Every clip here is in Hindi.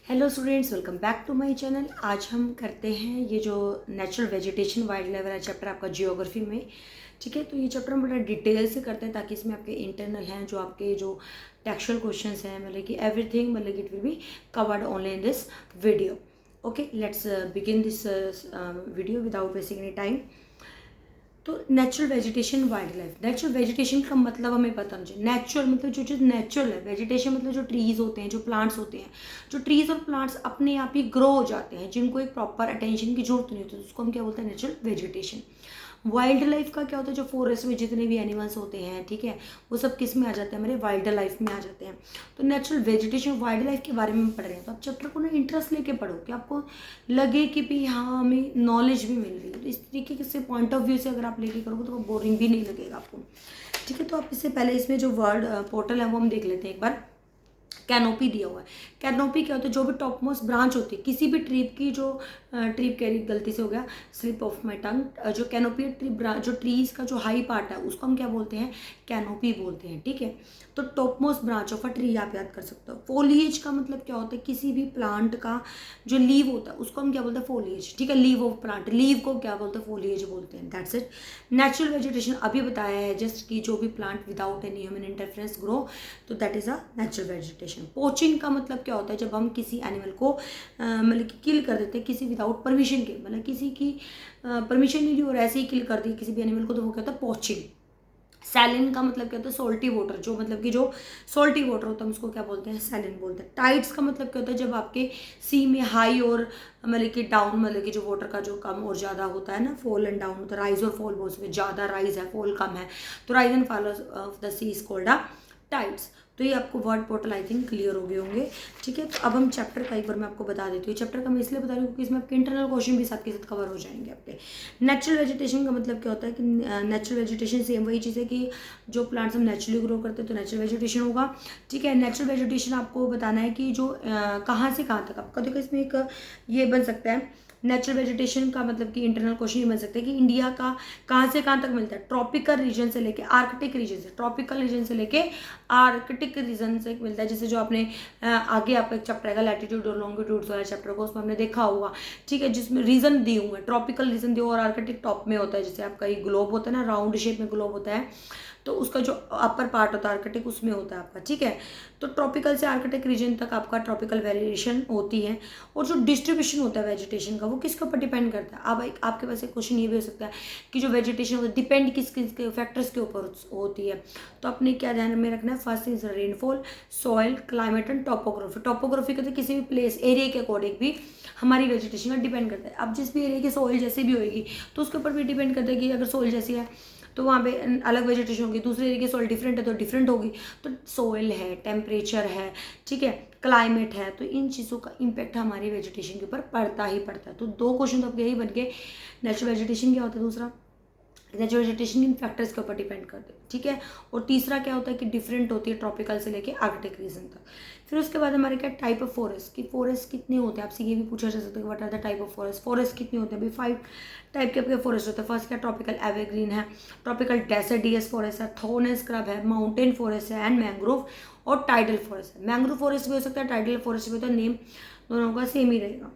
Hello students, welcome back to my channel. आज हम करते हैं ये जो नेचुरल वेजिटेशन वाइल्ड लाइफ वाला चैप्टर आपका जियोग्राफी में। ठीक है, तो ये चैप्टर हम बड़ा डिटेल से करते हैं ताकि इसमें आपके इंटरनल हैं जो आपके जो टेक्सचुअल क्वेश्चंस हैं, मतलब कि एवरीथिंग, मतलब it will be covered only in this video. Okay, let's begin this video without wasting any time. तो natural vegetation wildlife. Natural vegetation का मतलब हमें पता होना चाहिए। नेचुरल मतलब जो चीज़ नेचुरल है, वेजिटेशन मतलब जो ट्रीज़ होते हैं, जो प्लांट्स होते हैं, जो ट्रीज़ और प्लांट्स अपने आप ही ग्रो हो जाते हैं, जिनको एक प्रॉपर अटेंशन की जरूरत नहीं होती, तो उसको हम क्या बोलते हैं? Natural vegetation. वाइल्ड लाइफ का क्या होता है? जो फॉरेस्ट में जितने भी एनिमल्स होते हैं, ठीक है, वो सब किस में आ जाते हैं? हमारे वाइल्ड लाइफ में आ जाते हैं। तो नेचुरल वेजिटेशन वाइल्ड लाइफ के बारे में हम पढ़ रहे हैं, तो आप चैप्टर को ना इंटरेस्ट लेके पढ़ो कि आपको लगे कि भी हाँ हमें नॉलेज भी मिल रही है। तो इस तरीके से पॉइंट ऑफ व्यू से अगर आप लेके करोगे तो बोरिंग भी नहीं लगेगा आपको। ठीक है, तो आप इससे पहले इसमें जो वर्ड पोर्टल है वो हम देख लेते हैं एक बार। कैनोपी दिया हुआ है। कैनोपी क्या होता है? जो भी टॉप मोस्ट ब्रांच होती है किसी भी ट्री की, जो ट्री कह गलती से हो गया, स्लिप ऑफ माई टंग, जो कैनोपी ट्री जो ट्रीज का जो हाई पार्ट है उसको हम क्या बोलते हैं? कैनोपी बोलते हैं। ठीक है, तो top most branch of a tree आप याद कर सकते हो। फोलिएज का मतलब क्या होता है? किसी भी प्लांट का जो लीव होता है उसको हम क्या बोलते हैं? फोलिएज। ठीक है, लीव ऑफ प्लांट, लीव को क्या बोलते हैं? फोलिएज बोलते हैं। That's it. नेचुरल वेजिटेशन अभी बताया है जस्ट कि जो भी plant without any human interference grow, तो that is a natural vegetation. Poaching का मतलब क्या होता है? जब हम किसी एनिमल को मतलब कि किल कर देते हैं किसी विदाउट परमिशन के, मतलब किसी की परमिशन नहीं ली और ऐसे ही किल कर दी किसी भी एनिमल को, तो वो क्या होता है? पोचिंग। सैलिन का मतलब क्या होता है? सोल्टी वाटर, जो मतलब कि जो सोल्टी वाटर होता है उसको क्या बोलते हैं? सैलिन बोलते हैं। टाइड्स का मतलब क्या होता है? जब आपके सी में हाई और मतलब कि डाउन, मतलब कि जो वाटर का जो कम और ज़्यादा होता है ना, फॉल एंड डाउन होता है, राइज और फॉल बोल सकते हैं। ज़्यादा राइज है, फॉल कम है, तो rise and fall of the sea is called a tides. तो ये आपको word portal I think clear हो गए होंगे। ठीक है, तो अब हम चैप्टर का एक बार मैं आपको बता देती हूँ। चैप्टर का मैं इसलिए बता रही हूँ क्योंकि इसमें आपके इंटरनल क्वेश्चन भी साथ के साथ कवर हो जाएंगे आपके। नेचुरल वेजिटेशन का मतलब क्या होता है? कि नेचुरल वेजिटेशन सेम वही चीज़ है कि जो प्लांट्स हम नेचुरली ग्रो करते हैं तो नेचुरल वेजिटेशन होगा। ठीक है, नेचुरल वेजिटेशन आपको बताना है कि जो कहाँ से कहाँ तक। आपका देखो इसमें एक ये बन सकता है। नेचुरल वेजिटेशन का मतलब कि इंटरनल क्वेश्चन ये बन सकता है कि इंडिया का कहाँ से कहाँ तक मिलता है? ट्रॉपिकल रीजन से लेके आर्कटिक रीजन से, ट्रॉपिकल रीजन से लेके आर्कटिक रीजन से मिलता है। जैसे जो आपने आगे आपका एक चैप्टर आएगा लैटिट्यूड और लॉन्गिट्यूड वाला चैप्टर को, उसमें हमने देखा होगा। ठीक है, जिसमें रीजन दिए हुए हैं, ट्रॉपिकल रीजन दिए और आर्कटिक टॉप में होता है। जैसे आपका ये ग्लोब होता है ना, राउंड शेप में ग्लोब होता है, तो उसका जो अपर पार्ट होता है आर्कटिक, उसमें होता है आपका। ठीक है, तो ट्रॉपिकल से आर्कटिक रीजन तक आपका ट्रॉपिकल वेरिएशन होती है। और जो डिस्ट्रीब्यूशन होता है वेजिटेशन का, वो किसके ऊपर डिपेंड करता है? अब एक आपके पास एक क्वेश्चन ये भी हो सकता है कि जो वेजिटेशन होता है डिपेंड किस किस के फैक्टर्स के ऊपर होती है। तो अपने क्या ध्यान में रखना है? First is rainfall, soil, climate and topography. Topography कहते हैं किसी भी प्लेस एरिया के अकॉर्डिंग भी हमारी वेजिटेशन का डिपेंड करता है। अब जिस भी एरिया की सॉइल जैसी भी होगी तो उसके ऊपर भी डिपेंड करता है कि अगर सॉइल जैसी है तो वहाँ पे अलग वेजिटेशन होगी, दूसरे एरिया की सॉइल डिफरेंट है तो डिफरेंट होगी। तो सॉइल है, टेम्परेचर है, ठीक है, क्लाइमेट है, तो इन चीज़ों का इम्पैक्ट हमारी वेजिटेशन के ऊपर पड़ता ही पड़ता है। तो दो क्वेश्चन तो अब यही बन गए। नेचुरल वेजिटेशन क्या होता है? दूसरा नेचुरल वेजिटेशन इन फैक्टर्स के ऊपर डिपेंड करते हैं। ठीक है, और तीसरा क्या होता है कि डिफरेंट होती है ट्रॉपिकल से लेके आर्कटिक रीजन तक। फिर उसके बाद हमारे क्या टाइप ऑफ फॉरेस्ट की, फॉरेस्ट कितने होते हैं आपसे ये भी पूछा जा सकता है, what are the type of forest, forest कितने होते हैं? अभी 5 टाइप के आपके फॉरेस्ट होते हैं। फर्स्ट क्या? ट्रॉपिकल एवरग्रीन है, ट्रॉपिकल डेसर्टियस फॉरेस्ट है, थॉर्न स्क्रब है, माउंटेन फॉरेस्ट है एंड मैंग्रोव और टाइडल फॉरेस्ट है। मैंग्रोव फॉरेस्ट भी हो सकता है, टाइडल फॉरेस्ट भी होता है, नेम दोनों का सेम ही रहेगा।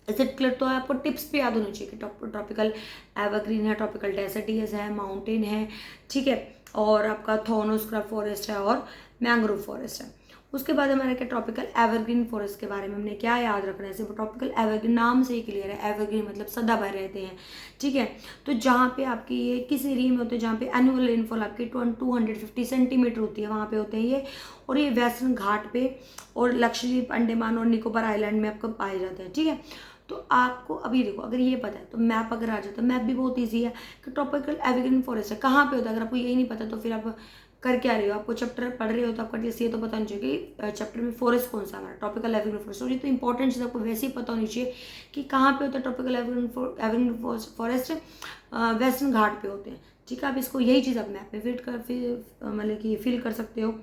ऐसे क्लियर तो है, आपको टिप्स भी याद होनी चाहिए कि ट्रॉपिकल एवरग्रीन है, ट्रॉपिकल डेसर्टियस है, माउंटेन है, ठीक है, और आपका थॉर्न स्क्रब फॉरेस्ट है और मैंग्रोव फॉरेस्ट है। उसके बाद हमारा क्या? ट्रॉपिकल एवरग्रीन फॉरेस्ट के बारे में हमने क्या याद रखना है? जैसे ट्रॉपिकल एवरग्रीन नाम से ही क्लियर है, एवरग्रीन मतलब सदाबहार रहते हैं। ठीक है, तो जहाँ पे आपकी ये किस एरिया में होते हैं जहाँ पे एनुअल रेनफॉल आपकी 250 सेंटीमीटर होती है, वहाँ पे होते हैं ये। और ये वेस्टर्न घाट पे और लक्षद्वीप, अंडमान और निकोबार आइलैंड में आपको पाए जाते हैं। ठीक है, तो आपको अभी देखो अगर ये पता है तो मैप अगर आ जाता है, मैप भी बहुत ईजी है कि ट्रॉपिकल एवरग्रीन फॉरेस्ट है कहाँ पे होता है। अगर आपको यही नहीं पता तो फिर आप कर क्या रहे हो? आपको चैप्टर पढ़ रहे हो तो आपका ये तो पता नहीं चाहिए कि चैप्टर में फॉरेस्ट कौन सा हमारा ट्रॉपिकल एवरग्रीन फॉरेस्ट। और ये तो इंपॉर्टेंट चीज़ आपको वैसे ही पता होनी चाहिए कि कहाँ पे होता है ट्रॉपिकल एवरग्रीन फॉरेस्ट। वेस्टर्न घाट पे होते हैं। ठीक है, आप इसको यही चीज़ आप मैप में फिट कर मतलब कि फिल कर सकते हो।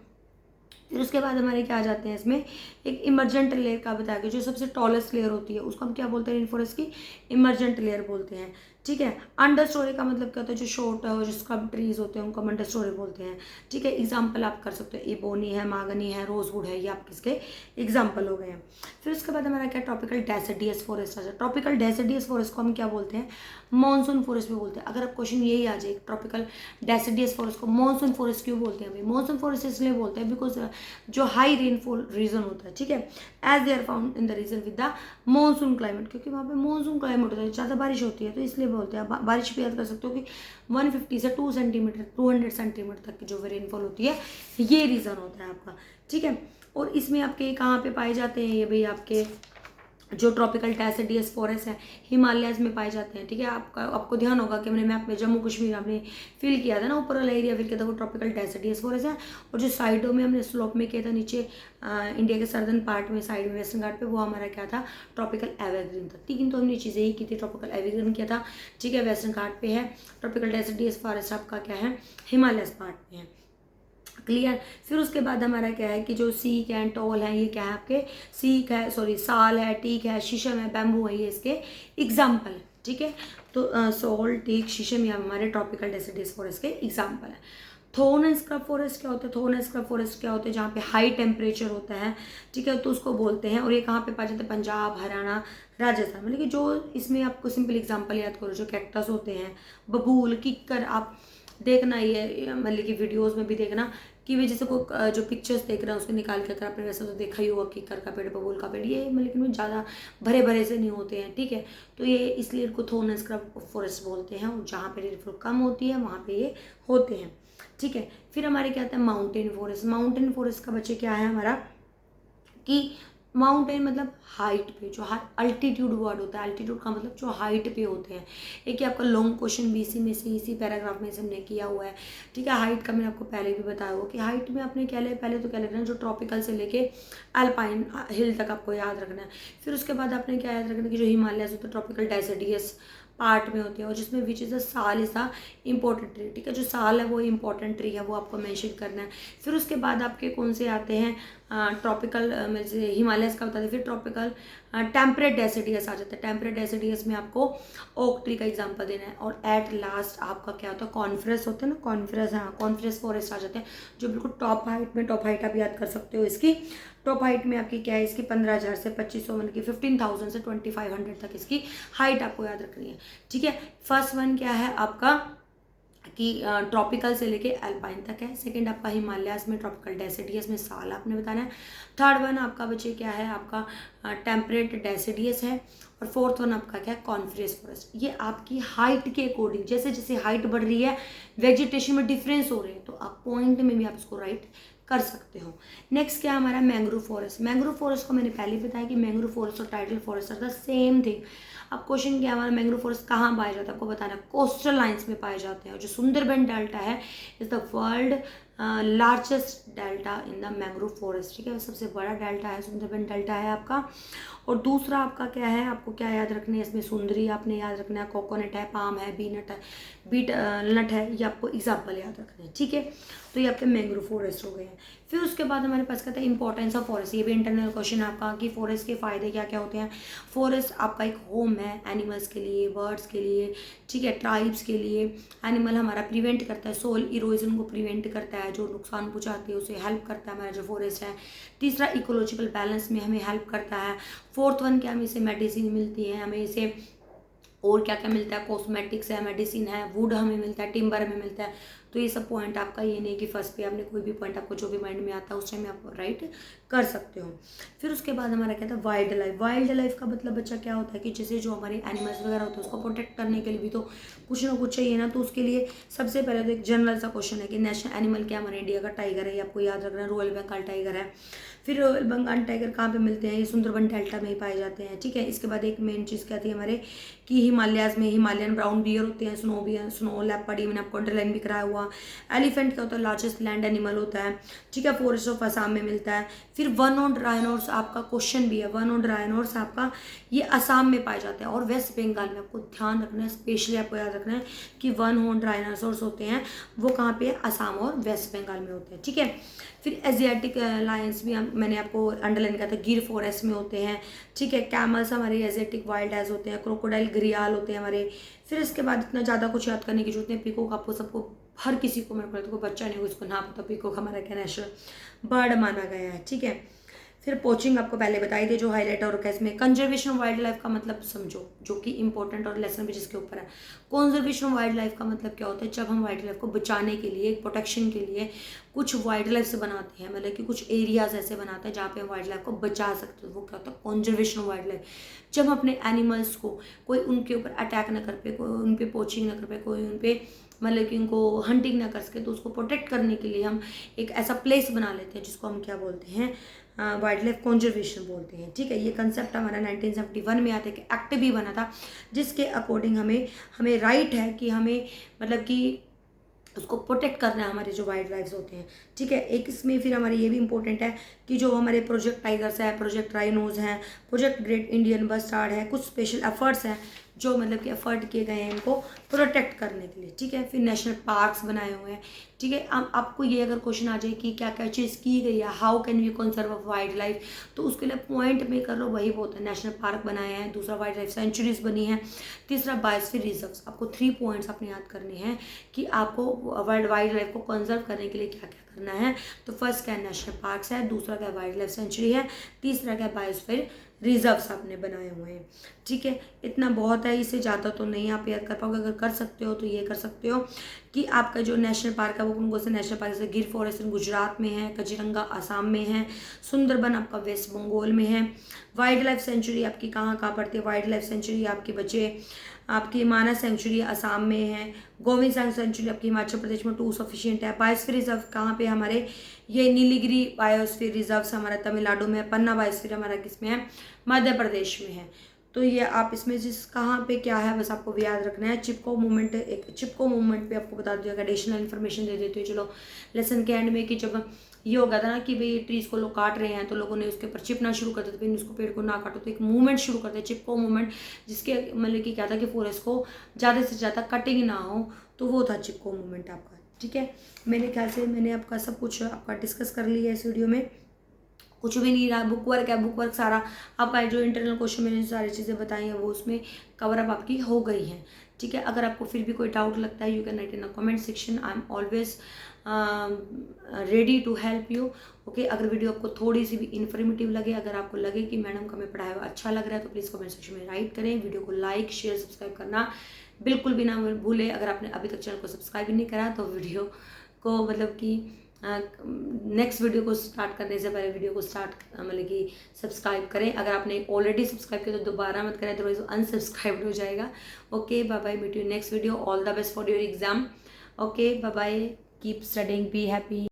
फिर उसके बाद हमारे क्या आ जाते हैं इसमें, एक इमरजेंट लेयर का बताया गया, जो सबसे टॉलेस्ट लेयर होती है उसको हम क्या बोलते हैं? रेन फॉरेस्ट की इमरजेंट लेयर बोलते हैं। ठीक है। अंडर स्टोरी का मतलब क्या होता है, जो शॉर्ट और जो स्क्रब ट्रीज होते हैं उनको हम अंडर स्टोरी बोलते हैं। ठीक है, एग्जाम्पल आप कर सकते हो, इबोनी है, मागनी है, रोजवुड है, ये आप किसके एग्जाम्पल हो गए हैं। फिर उसके बाद हमारा क्या, ट्रॉपिकल डेसिडियस फॉरेस्ट आ जाए। ट्रॉपिकल डेसिडियस फॉरेस्ट को हम क्या बोलते हैं, मानसून फॉरेस्ट भी बोलते हैं। अगर आप क्वेश्चन यही आ जाए, ट्रॉपिकल डेसिडियस फॉरेस्ट को मानसून फॉरेस्ट क्यों बोलते हैं भाई, मानसून फॉरेस्ट इसलिए बोलते हैं बिकॉज जो हाई रेनफॉल रीजन होता है, ठीक है, as they are found in the region with the monsoon climate, क्योंकि वहाँ पे मानसून क्लाइमेट होता है, ज़्यादा बारिश होती है, तो इसलिए बोलते हैं। बारिश भी याद कर सकते हो कि 150 से 2 सेंटीमीटर 200 सेंटीमीटर तक की जो रेनफॉल होती है, ये रीज़न होता है आपका। ठीक है, और इसमें आपके कहाँ पे पाए जाते हैं ये भाई, आपके जो ट्रॉपिकल डेसिडियस फॉरेस्ट है हिमालयाज में पाए जाते हैं। ठीक है, आपको ध्यान होगा कि मैंने मैप में जम्मू कश्मीर आपने फिल किया था ना, ऊपर वाला एरिया फिल किया था, वो ट्रॉपिकल डेसिडियस फॉरेस्ट है। और जो साइडों में हमने स्लोप में किया था, नीचे इंडिया के सर्दर्न पार्ट में साइड में वेस्टर्न घाट पे, वो हमारा क्या था, ट्रॉपिकल एवरग्रीन था। 3 तो हमने चीज़ें ही की थी, ट्रॉपिकल एवरग्रीन किया था, ठीक है, वेस्टर्न घाट पे है। ट्रॉपिकल डेसिडियस फॉरेस्ट आपका क्या है, हिमालयस पार्ट में है। क्लियर। फिर उसके बाद हमारा क्या है कि जो सीक है, टॉल है, ये क्या है आपके, सीक है, सॉरी साल है, टीक है, शीशम है, बैम्बू है, ये इसके एग्जाम्पल है। ठीक है, तो सोल, टीक, शीशम, ये हमारे ट्रॉपिकल डेसिडियस फॉरेस्ट के एग्जाम्पल है। थोर्न एंड स्क्रब फॉरेस्ट क्या होता है, थोर्न एंड स्क्रब फॉरेस्ट क्या होते हैं, जहाँ पे हाई टेम्परेचर होता है, ठीक है, तो उसको बोलते हैं। और ये कहाँ पे पाए जाते हैं, पंजाब, हरियाणा, राजस्थान। मतलब कि जो इसमें आपको सिंपल एग्जाम्पल याद करो, जो कैक्टस होते हैं, बबूल, किक्कर, आप देखना ये मतलब कि वीडियोस में भी देखना कि वे जैसे कोई जो पिक्चर्स देख रहा है उसको निकाल के, अगर आपने वैसे तो देखा ही होगा कि कर का पेड़, बबूल का पेड़, ये लेकिन ज़्यादा भरे भरे से नहीं होते हैं। ठीक है, तो ये इसलिए इनको थोर्न एंड स्क्रब फॉरेस्ट बोलते हैं, और जहाँ पे रेनफॉल कम होती है वहाँ पे ये होते हैं। ठीक है, फिर हमारे क्या आता है, माउंटेन फॉरेस्ट। माउंटेन फॉरेस्ट का बच्चे क्या है हमारा कि माउंटेन मतलब हाइट पे, जो अल्टीट्यूड वर्ड होता है, अल्टीट्यूड का मतलब जो हाइट पे होते हैं। एक आपका लॉन्ग क्वेश्चन बीसी में से इसी पैराग्राफ में से हमने किया हुआ है। ठीक है, हाइट का मैंने आपको पहले भी बताया हुआ कि हाइट में आपने क्या ले, पहले तो क्या लिखना है, जो ट्रॉपिकल से लेके अल्पाइन हिल तक आपको याद रखना है। फिर उसके बाद आपने क्या याद रखना है कि जो हिमालय होता है ट्रॉपिकल डेसिडियस पार्ट में होती है, और जिसमें विच इज़ अ साल इज़ अ इंपॉर्टेंट ट्री। ठीक है, जो साल है वो इंपॉर्टेंट ट्री है, वो आपको मेंशन करना है। फिर उसके बाद आपके कौन से आते हैं, ट्रॉपिकल में से हिमालयस का बताते हैं। फिर ट्रॉपिकल टेम्परेट डेसिडियस आ जाता है। टेम्परेट डेसिडियस में आपको ओक ट्री का एग्जांपल देना है। और एट लास्ट आपका क्या होता है, कॉन्फ्रेंस होता है ना, कॉन्फ्रेंस, हाँ कॉन्फ्रेंस फॉरेस्ट आ जाते हैं, जो बिल्कुल टॉप हाइट में, टॉप हाइट आप याद कर सकते हो इसकी, टॉप हाइट में आपकी क्या है, इसकी 15,000 से 2500, मतलब कि 15,000 से 2500 तक इसकी हाइट आपको याद रखनी है। ठीक है, फर्स्ट वन क्या है आपका कि ट्रॉपिकल से लेके अल्पाइन तक है। सेकंड आपका हिमालयाज में ट्रॉपिकल डेसिडियस में साल आपने बताना है। थर्ड वन आपका बच्चे क्या है, आपका टेम्परेट डेसिडियस है। और फोर्थ वन आपका क्या है, कॉन्फ्रेंस फॉरेस्ट। ये आपकी हाइट के अकॉर्डिंग, जैसे जैसे हाइट बढ़ रही है वेजिटेशन में डिफरेंस हो रहे हैं, तो आप पॉइंट में भी आप इसको राइट कर सकते हो। नेक्स्ट क्या हमारा, मैंग्रोव फॉरेस्ट। मैंग्रोव फॉरेस्ट को मैंने पहले बताया कि मैंग्रोव फॉरेस्ट और tidal forest are the same thing. अब क्वेश्चन क्या हमारा, मैंग्रोव फॉरेस्ट कहाँ पाया जाता है आपको बताना, कोस्टल लाइंस में पाए जाते हैं। और जो सुंदरबन डेल्टा है is the world largest delta in the mangrove forest. ठीक है, सबसे बड़ा डेल्टा है, सुंदरबन डेल्टा है आपका। और दूसरा आपका क्या है, आपको क्या याद रखना है इसमें, सुंदरी आपने याद रखना है, कोकोनट है, पाम है, बीनट है, बीट नट है, ये आपको एग्जाम्पल याद रखना है। ठीक है, तो ये आपके मैंग्रोव फॉरेस्ट हो गए हैं। फिर उसके बाद हमारे पास कहता है इंपॉर्टेंस ऑफ फॉरेस्ट। ये भी इंटरनल क्वेश्चन है आपका कि फॉरेस्ट के फायदे क्या क्या होते हैं। फॉरेस्ट आपका एक होम है एनिमल्स के लिए, बर्ड्स के लिए, ठीक है, ट्राइब्स के लिए। एनिमल हमारा प्रिवेंट करता है, सोल इरोजन को प्रिवेंट करता है, जो नुकसान पहुंचाती है उसे हेल्प करता है हमारा जो फॉरेस्ट है। तीसरा इकोलॉजिकल बैलेंस में हमें हेल्प करता है। फोर्थ वन क्या, हमें इसे मेडिसिन मिलती है, हमें इसे और क्या क्या मिलता है, कॉस्मेटिक्स है, मेडिसिन है, वुड हमें मिलता है, टिम्बर हमें मिलता है। तो ये सब पॉइंट आपका, ये नहीं कि फर्स्ट पे आपने कोई भी पॉइंट आपको जो भी माइंड में आता है उस टाइम आप राइट कर सकते हो। फिर उसके बाद हमारा क्या था, वाइल्ड लाइफ। वाइल्ड लाइफ का मतलब बच्चा क्या होता है कि जैसे जो हमारे एनिमल्स वगैरह होते हैं उसको प्रोटेक्ट करने के लिए भी तो कुछ ना कुछ चाहिए ना। तो उसके लिए सबसे पहले तो एक जनरल सा क्वेश्चन है कि नेशनल एनिमल क्या, हमारे इंडिया का टाइगर है, ये आपको याद रखना है, रॉयल बंगाल टाइगर है। फिर रॉयल बंगाल टाइगर कहाँ पे मिलते हैं, ये सुंदरबन डेल्टा में ही पाए जाते हैं। ठीक है, इसके बाद एक मेन चीज़ क्या थी हमारे कि हिमालयाज में हिमालयन ब्राउन बियर होते हैं, स्नो बियर, स्नो लेपर्ड, ये मैंने आपको अंडरलाइन भी कराया हुआ हुआ। एलिफेंट क्या होता है, लार्जेस्ट लैंड एनिमल होता है, ठीक है, फॉरेस्ट ऑफ असम में मिलता है। फिर वन ऑन राइनोस आपका क्वेश्चन भी है, वन ऑन राइनोस आपका ये असम में पाए जाते हैं और वेस्ट बंगाल में। आपको ध्यान रखना है, स्पेशली आपको याद रखना है कि वन हॉर्न राइनोसोर्स होते हैं वो कहाँ पे, असम और वेस्ट बंगाल में होते हैं, ठीक है। फिर एशियाटिक लायंस भी मैंने आपको अंडरलाइन किया था, गिर फॉरेस्ट में होते हैं, ठीक है। कैमल्स हमारे एशियाटिक वाइल्ड एज होते हैं, क्रोकोडाइल घड़ियाल होते हैं हमारे। फिर इसके बाद इतना ज़्यादा कुछ याद करने की जरूरत नहीं। पीकॉक आपको सबको, हर किसी को, मेरे को लगता है कोई बच्चा नहीं हो उसको ना पता पीकॉक हमारा क्या नेशनल बर्ड माना गया है, ठीक है। फिर पोचिंग आपको पहले बताई थी जो हाईलाइट और इसमें। कंजर्वेशन ऑफ वाइल्ड लाइफ का मतलब समझो, जो कि इंपॉर्टेंट और लेसन भी जिसके ऊपर है। कंजर्वेशन ऑफ वाइल्ड लाइफ का मतलब क्या होता है, जब हम वाइल्ड लाइफ को बचाने के लिए, प्रोटेक्शन के लिए कुछ वाइल्ड लाइफ से बनाते हैं, मतलब कि कुछ एरियाज ऐसे बनाते हैं जहाँ पे हम वाइल्ड लाइफ को बचा सकते हैं, वो क्या होता है, कंजर्वेशन ऑफ वाइल्ड लाइफ। जब हम अपने एनिमल्स को, कोई उनके ऊपर अटैक ना कर पाए, कोई उन पर पोचिंग ना कर पाए, कोई उन पर मतलब कि उनको हंटिंग ना कर सके, तो उसको प्रोटेक्ट करने के लिए हम एक ऐसा प्लेस बना लेते हैं जिसको हम क्या बोलते हैं, वाइल्ड लाइफ कंजर्वेशन बोलते हैं, ठीक है। ये कंसेप्ट हमारा 1971 में आता है, कि एक्ट भी बना था जिसके अकॉर्डिंग हमें राइट है कि हमें मतलब कि उसको प्रोटेक्ट करना है, हमारे जो वाइल्ड लाइफ्स होते हैं, ठीक है। एक इसमें फिर हमारे ये भी इंपॉर्टेंट है कि जो हमारे प्रोजेक्ट टाइगर्स है, प्रोजेक्ट राइनोज हैं, प्रोजेक्ट ग्रेट इंडियन बस्टार्ड है, कुछ स्पेशल एफर्ट्स हैं जो मतलब कि एफर्ट किए गए हैं इनको प्रोटेक्ट करने के लिए, ठीक है। फिर नेशनल पार्क्स बनाए हुए हैं, ठीक है। आपको ये अगर क्वेश्चन आ जाए कि क्या क्या चीज़ की गई है, how can we conserve wildlife, तो उसके लिए पॉइंट में कर लो, वही बहुत है। नेशनल पार्क बनाए हैं, दूसरा वाइल्ड लाइफ सेंचुरीज बनी है, तीसरा बायोस्फीयर रिजर्व्स। आपको 3 पॉइंट्स अपने याद करने हैं कि आपको वाइल्ड लाइफ को कंजर्व करने के लिए क्या क्या करना है। तो फर्स्ट क्या, नेशनल पार्क्स है, दूसरा क्या, वाइल्ड लाइफ सेंचुरी है, तीसरा क्या, बायोस्फीयर रिजर्व्स आपने बनाए हुए हैं, ठीक है। इतना बहुत है, इससे ज़्यादा तो नहीं आप याद कर पाओगे। अगर कर सकते हो तो ये कर सकते हो कि आपका जो नेशनल पार्क है वो कौन कौन से नेशनल पार्क, जैसे गिर फॉरेस्ट गुजरात में है, काजीरंगा असम में है, सुंदरबन आपका वेस्ट बंगाल में है। वाइल्ड लाइफ सेंचुरी आपकी कहाँ कहाँ पड़ती है, वाइल्ड लाइफ सेंचुरी आपकी बचे आपकी मानस सेंचुरी असम में है, गोविंद सेंचुरी आपकी हिमाचल प्रदेश में 2 सफिशिएंट है। बायोस्फीयर रिजर्व कहाँ पे हमारे, ये नीलगिरी बायोस्फीयर रिजर्व हमारा तमिलनाडु में है, पन्ना बायोस्फीयर हमारा किस में है, मध्य प्रदेश में है। तो ये आप इसमें जिस कहाँ पे क्या है बस आपको भी याद रखना है। चिपको मूवमेंट, एक चिपको मूवमेंट पे आपको बता दिया, एडिशनल इन्फॉर्मेशन दे देती हूँ चलो लेसन के एंड में, कि जब ये होगा था ना कि भाई ट्रीज को लोग काट रहे हैं तो लोगों ने उसके ऊपर चिपना शुरू कर दिया, तो उसको पेड़ को ना काटो, तो एक मूवमेंट शुरू करते हैं चिपको मूवमेंट, जिसके मतलब कि क्या था कि फॉरेस्ट को ज़्यादा से ज़्यादा कटिंग ना हो, तो वो था चिपको मूवमेंट आपका, ठीक है। मेरे ख्याल से मैंने आपका सब कुछ आपका डिस्कस कर लिया है इस वीडियो में, कुछ भी नहीं रहा। बुक वर्क है, बुक वर्क सारा आपका जो इंटरनल क्वेश्चन मैंने सारी चीज़ें बताई हैं वो उसमें कवर अप आपकी हो गई हैं, ठीक है। अगर आपको फिर भी कोई डाउट लगता है, you can write in the comment section, I am always ready to help you, okay. अगर वीडियो आपको थोड़ी सी भी इन्फॉर्मेटिव लगे, अगर आपको लगे कि मैडम का मैं पढ़ाया हुआ अच्छा लग रहा है, तो प्लीज़ कमेंट सेक्शन में राइट करें। वीडियो को लाइक शेयर सब्सक्राइब करना बिल्कुल भी ना भूलें। अगर आपने अभी तक चैनल को सब्सक्राइब नहीं करा तो वीडियो को मतलब कि नेक्स्ट वीडियो को स्टार्ट करने से पहले वीडियो को मतलब कि सब्सक्राइब करें। अगर आपने ऑलरेडी सब्सक्राइब किया तो दोबारा मत करें, अदरवाइज अनसब्सक्राइब हो जाएगा, okay. Bye bye, meet you next video, all the best for your exam, okay, bye bye, keep studying, be happy.